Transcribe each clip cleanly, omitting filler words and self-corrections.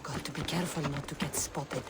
Got to be careful not to get spotted.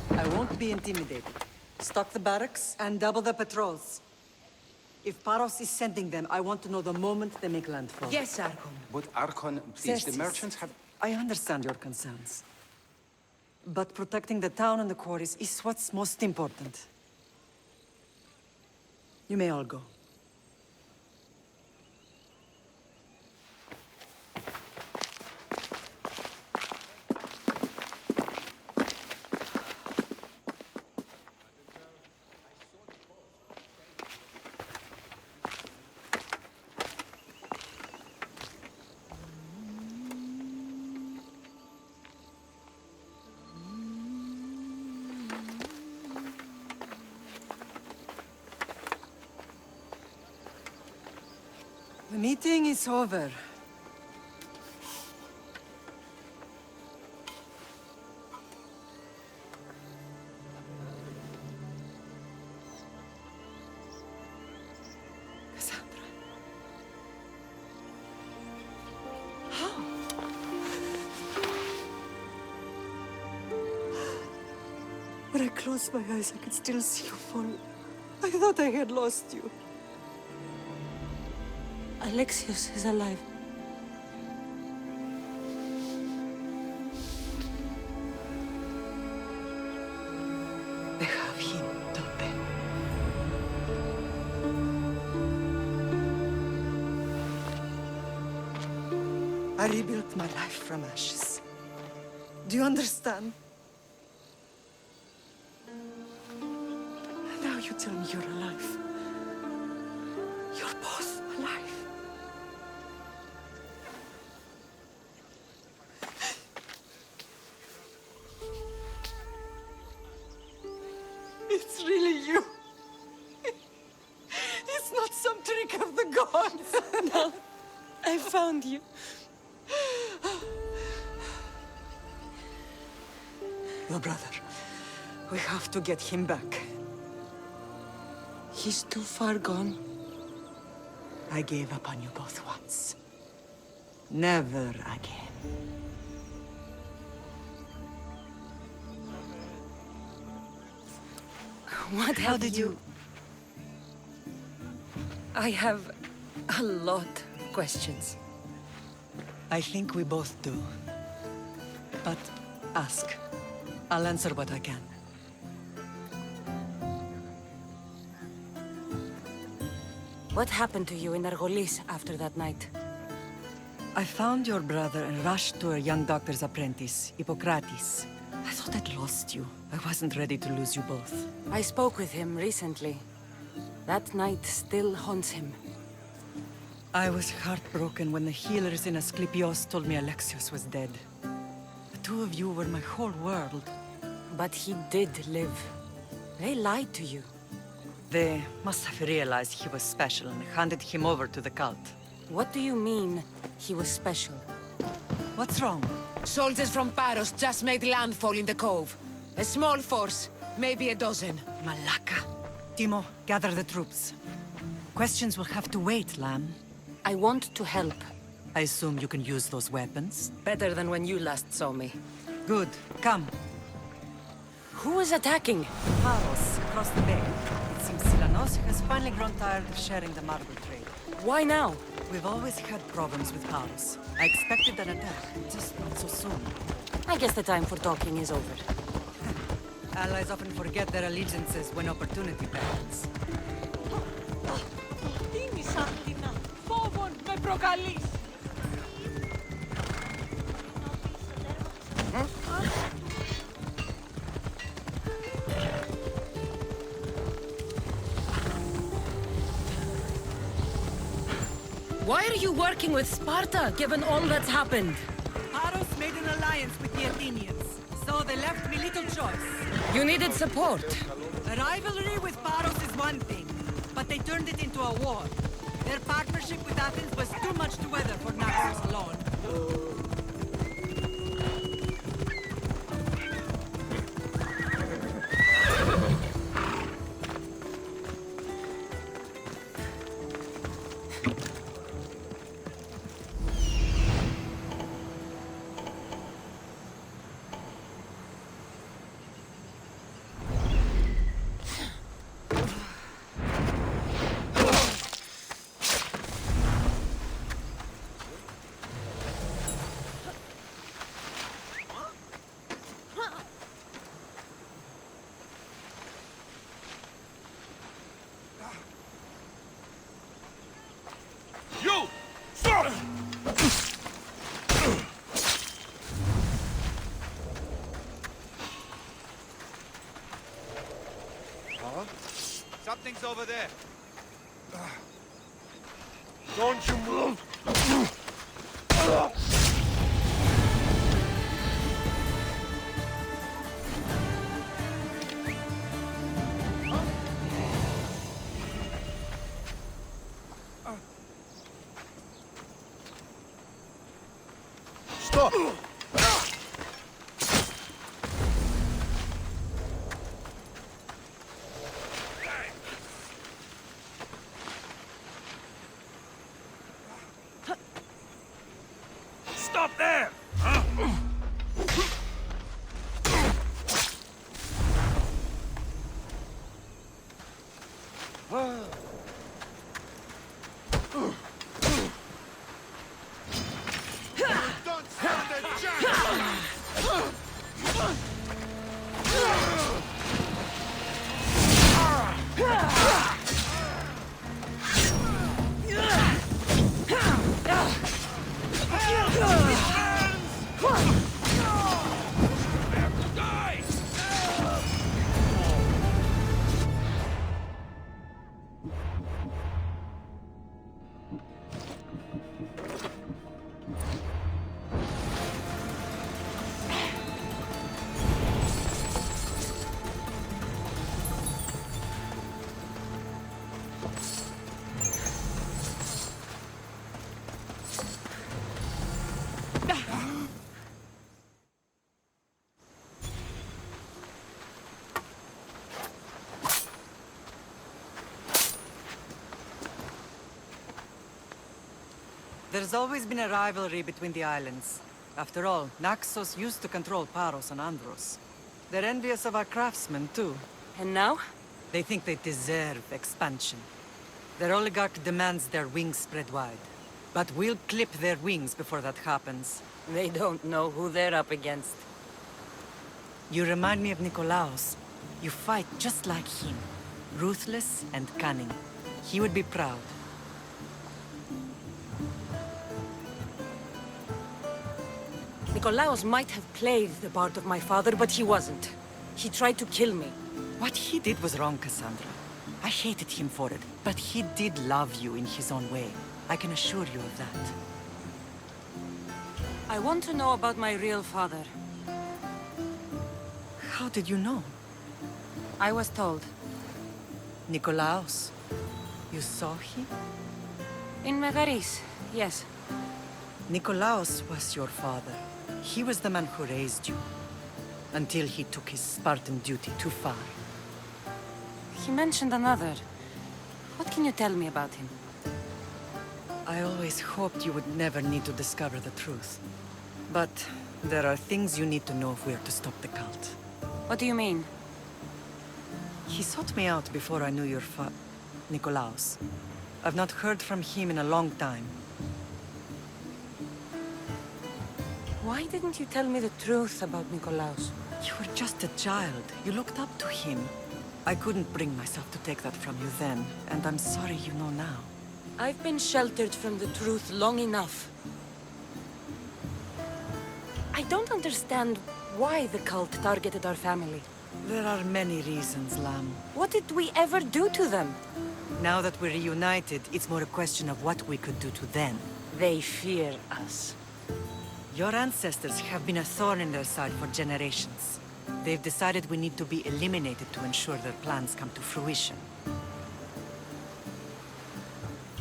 I won't be intimidated. Stock the barracks and double the patrols. If Paros is sending them, I want to know the moment they make landfall. Yes, Archon. But Archon, please, the Certes, merchants have... I understand your concerns. But protecting the town and the quarries is what's most important. You may all go. The meeting is over. Cassandra. How? When I closed my eyes, I could still see you fall. I thought I had lost you. Alexios is alive. They have him, don't they? I rebuilt my life from ashes. Do you understand? Now you tell me you're alive. You're both alive. It's really you. It's not some trick of the gods. No, I found you. Your brother. We have to get him back. He's too far gone. I gave up on you both once. Never again. What How have did you... I have a lot of questions. I think we both do. But ask. I'll answer what I can. What happened to you in Argolis after that night? I found your brother and rushed to a young doctor's apprentice, Hippocrates. I thought I'd lost you. I wasn't ready to lose you both. I spoke with him recently. That night still haunts him. I was heartbroken when the healers in Asclepios told me Alexios was dead. The two of you were my whole world. But he did live. They lied to you. They must have realized he was special and handed him over to the cult. What do you mean, he was special? What's wrong? Soldiers from Paros just made landfall in the cove. A small force, maybe a dozen. Malaka. Timo, gather the troops. Questions will have to wait, Lamb. I want to help. I assume you can use those weapons? Better than when you last saw me. Good. Come. Who is attacking? Paros, across the bay. It seems Silanos has finally grown tired of sharing the marble trade. Why now? We've always had problems with Paros. I expected an attack, just not so soon. I guess the time for talking is over. Allies often forget their allegiances when opportunity beckons. Φόβον με προκαλείς! Why are you working with Sparta, given all that's happened? Paros made an alliance with the Athenians, so they left me little choice. You needed support. A rivalry with Paros is one thing, but they turned it into a war. Their partnership with Athens was too much to weather for Naxos alone. You! Stop! Huh? Something's over there. Don't you move! Stop! Stop there! Don't stand a chance! There's always been a rivalry between the islands. After all, Naxos used to control Paros and Andros. They're envious of our craftsmen, too. And now? They think they deserve expansion. Their oligarch demands their wings spread wide. But we'll clip their wings before that happens. They don't know who they're up against. You remind me of Nikolaos. You fight just like him. Ruthless and cunning. He would be proud. Nikolaos might have played the part of my father, but he wasn't. He tried to kill me. What he did was wrong, Cassandra. I hated him for it, but he did love you in his own way. I can assure you of that. I want to know about my real father. How did you know? I was told. Nikolaos. You saw him? In Megaris, yes. Nikolaos was your father. He was the man who raised you. Until he took his Spartan duty too far. He mentioned another. What can you tell me about him? I I always hoped you would never need to discover the truth. But there are things you need to know if we are to stop the cult. What do you mean? He sought me out before I knew your Nikolaos. I've not heard from him in a long time. Why didn't you tell me the truth about Nikolaos? You were just a child. You looked up to him. I couldn't bring myself to take that from you then, and I'm sorry you know now. I've been sheltered from the truth long enough. I don't understand why the cult targeted our family. There are many reasons, Lamb. What did we ever do to them? Now that we're reunited, it's more a question of what we could do to them. They fear us. Your ancestors have been a thorn in their side for generations. They've decided we need to be eliminated to ensure their plans come to fruition.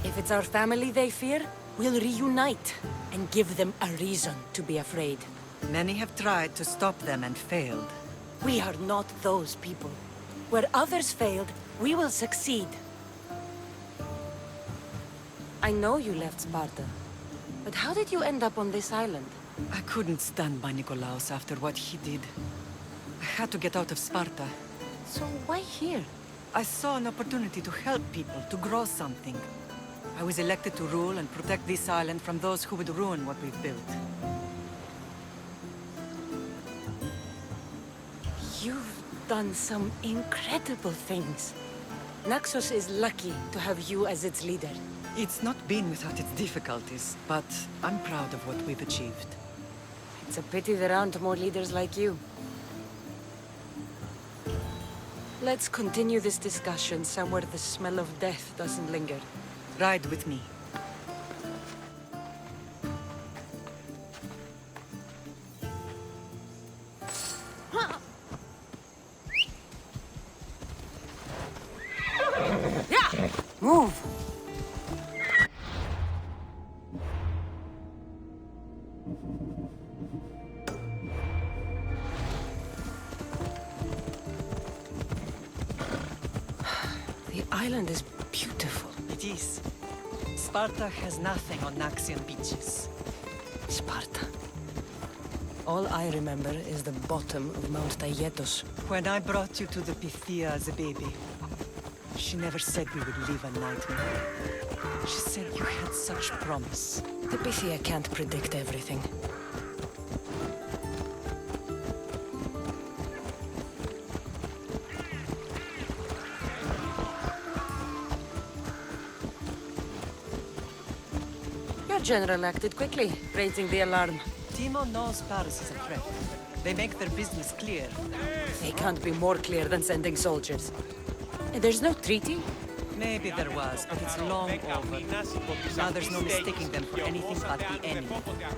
If it's our family they fear, we'll reunite and give them a reason to be afraid. Many have tried to stop them and failed. We are not those people. Where others failed, we will succeed. I know you left Sparta, but how did you end up on this island? I couldn't stand by Nikolaos after what he did. I had to get out of Sparta. So why here? I saw an opportunity to help people, to grow something. I was elected to rule and protect this island from those who would ruin what we've built. You've done some incredible things. Naxos is lucky to have you as its leader. It's not been without its difficulties, but I'm proud of what we've achieved. It's a pity there aren't more leaders like you. Let's continue this discussion somewhere the smell of death doesn't linger. Ride with me. Yeah! Move! The island is beautiful. It is. Sparta has nothing on Naxian beaches. Sparta. All I remember is the bottom of Mount Taygetos. When I brought you to the Pythia as a baby, she never said we would live a nightmare. She said you had such promise. The Pythia can't predict everything. Your general acted quickly, raising the alarm. Timo knows Paris is a threat. They make their business clear. They can't be more clear than sending soldiers. And there's no treaty? Maybe there was, but it's long over. Now there's no mistaking them for anything but the enemy.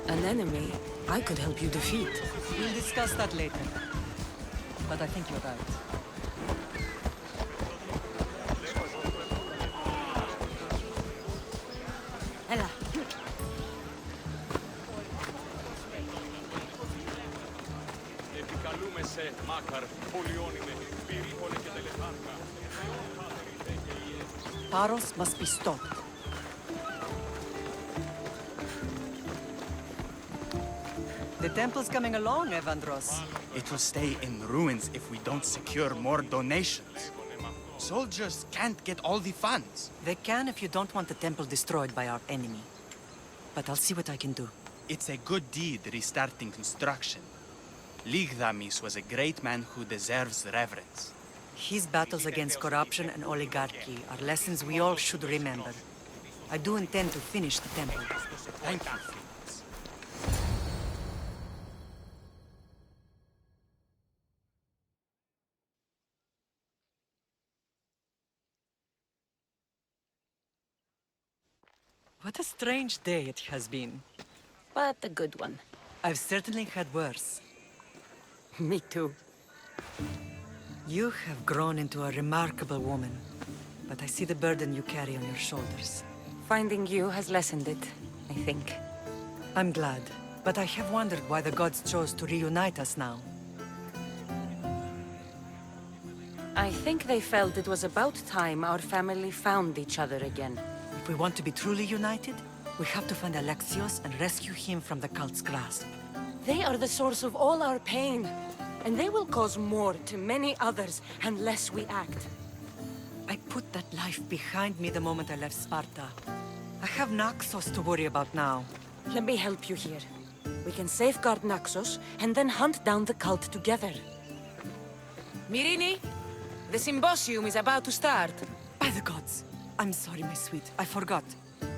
An enemy I could help you defeat. We'll discuss that later. But I think you're right. Ella. Paros must be stopped. The temple's coming along, Evandros. It will stay in ruins if we don't secure more donations. Soldiers can't get all the funds. They can if you don't want the temple destroyed by our enemy. But I'll see what I can do. It's a good deed restarting construction. Ligdamis was a great man who deserves reverence. His battles against corruption and oligarchy are lessons we all should remember. I do intend to finish the temple. Thank you, Felix. What a strange day it has been. But a good one. I've certainly had worse. Me too. You have grown into a remarkable woman, but I see the burden you carry on your shoulders. Finding you has lessened it, I think. I'm glad, but I have wondered why the gods chose to reunite us now. I think they felt it was about time our family found each other again. If we want to be truly united, We have to find Alexios and rescue him from the cult's grasp. They are the source of all our pain. And they will cause more to many others unless we act. I put that life behind me the moment I left Sparta. I have Naxos to worry about now. Let me help you here. We can safeguard Naxos and then hunt down the cult together. Myrrine, the symposium is about to start. By the gods. I'm sorry, my sweet. I forgot.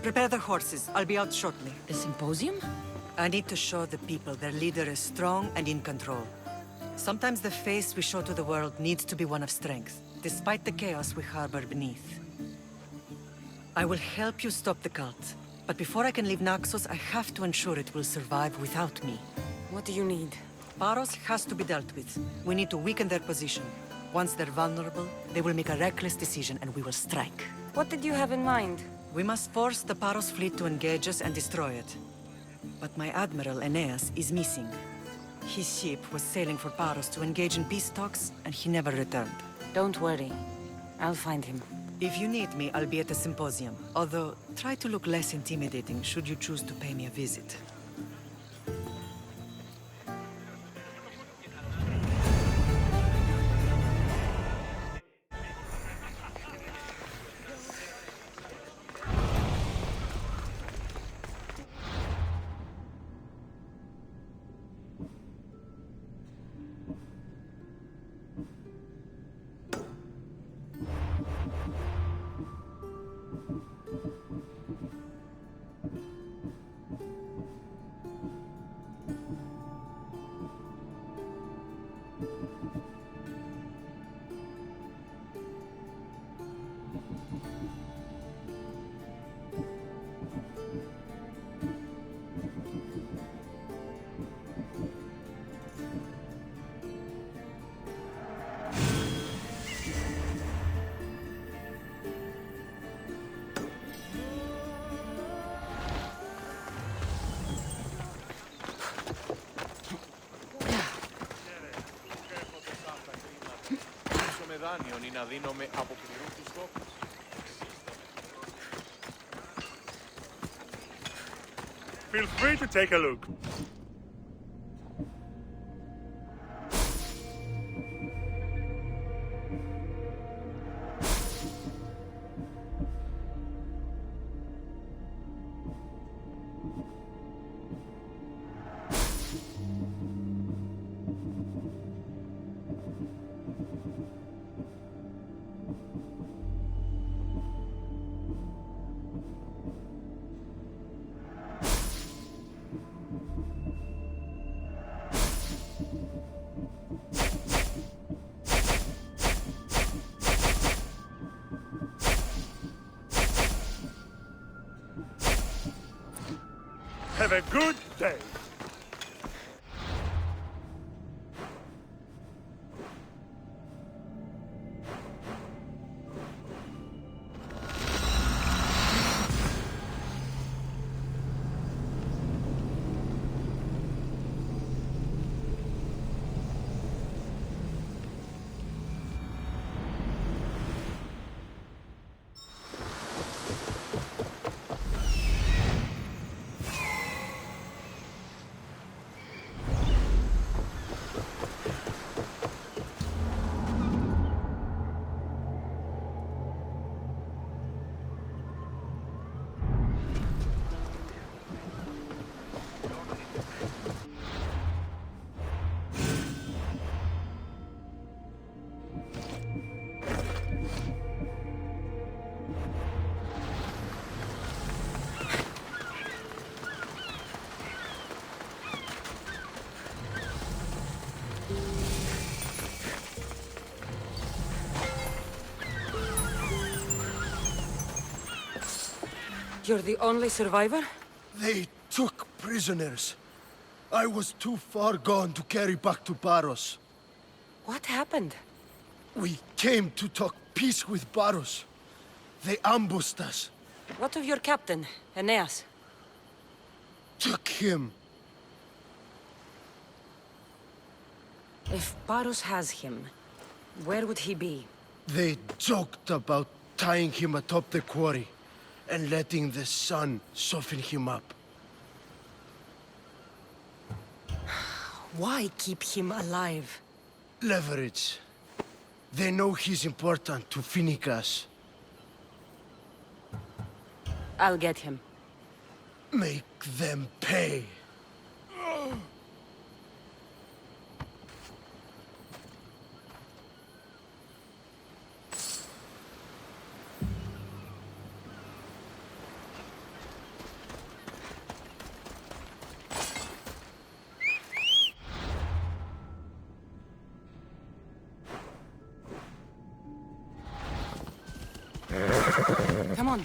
Prepare the horses. I'll be out shortly. The symposium? I need to show the people their leader is strong and in control. Sometimes the face we show to the world needs to be one of strength, despite the chaos we harbor beneath. I will help you stop the cult, but before I can leave Naxos, I have to ensure it will survive without me. What do you need? Paros has to be dealt with. We need to weaken their position. Once they're vulnerable, they will make a reckless decision and we will strike. What did you have in mind? We must force the Paros fleet to engage us and destroy it. But my admiral, Aeneas, is missing. His ship was sailing for Paros to engage in peace talks, and he never returned. Don't worry. I'll find him. If you need me, I'll be at the symposium. Although, try to look less intimidating should you choose to pay me a visit. δάνειων ή να δίνομαι από πληρούς τους τόπους. Feel free to take a look. Have a good day. You're the only survivor? They took prisoners. I was too far gone to carry back to Paros. What happened? We came to talk peace with Paros. They ambushed us. What of your captain, Aeneas? Took him. If Paros has him, where would he be? They joked about tying him atop the quarry and letting the sun soften him up. Why keep him alive? Leverage. They know he's important to Finicas. I'll get him. Make them pay. Come on.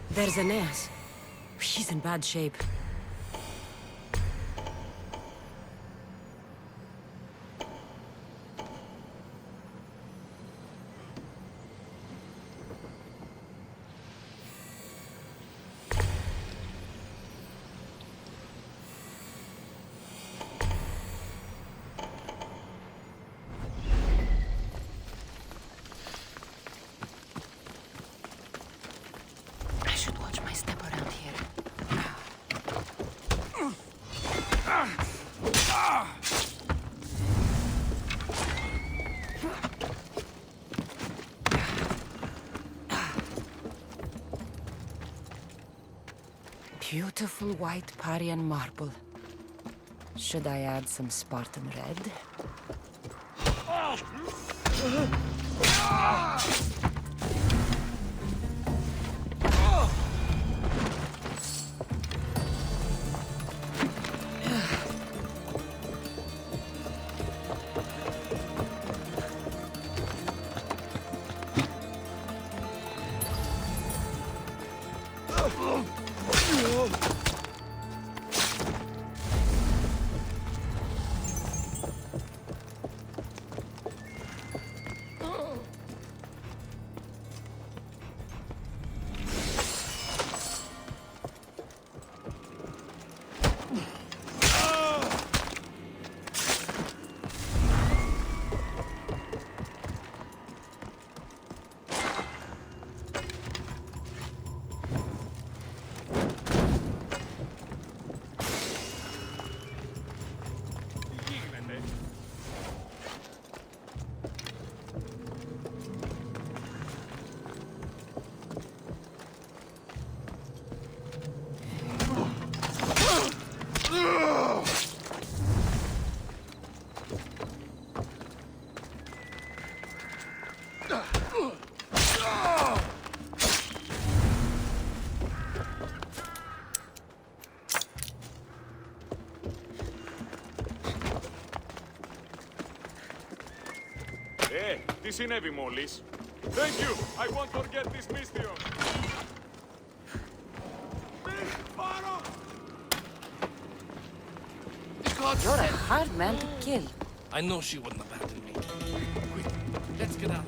There's Aeneas. He's in bad shape. I should watch my step around here. Beautiful white Parian marble. Should I add some Spartan red? Τι συνέβη μόλις? Thank you! I won't forget this mission! You're a hard man to kill. I know she wouldn't abandon me. Quick, let's get out.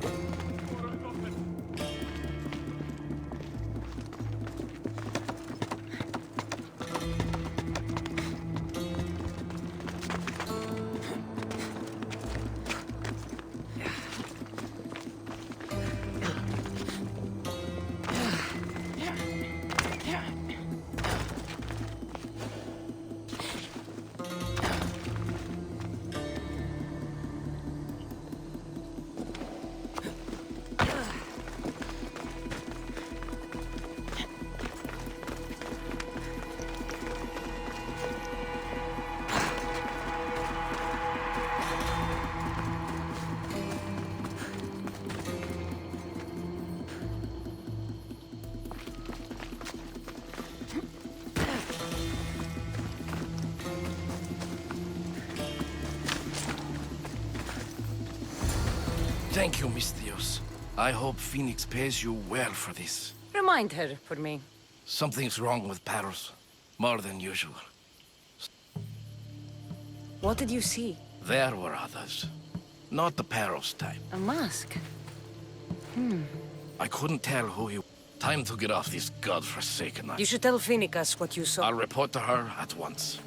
Thank you, Miss Dios. I hope Phoenix pays you well for this. Remind her for me. Something's wrong with Paros. More than usual. What did you see? There were others. Not the Paros type. A mask. I couldn't tell who he... Time to get off this godforsaken island. You should tell Phoenix what you saw. I'll report to her at once.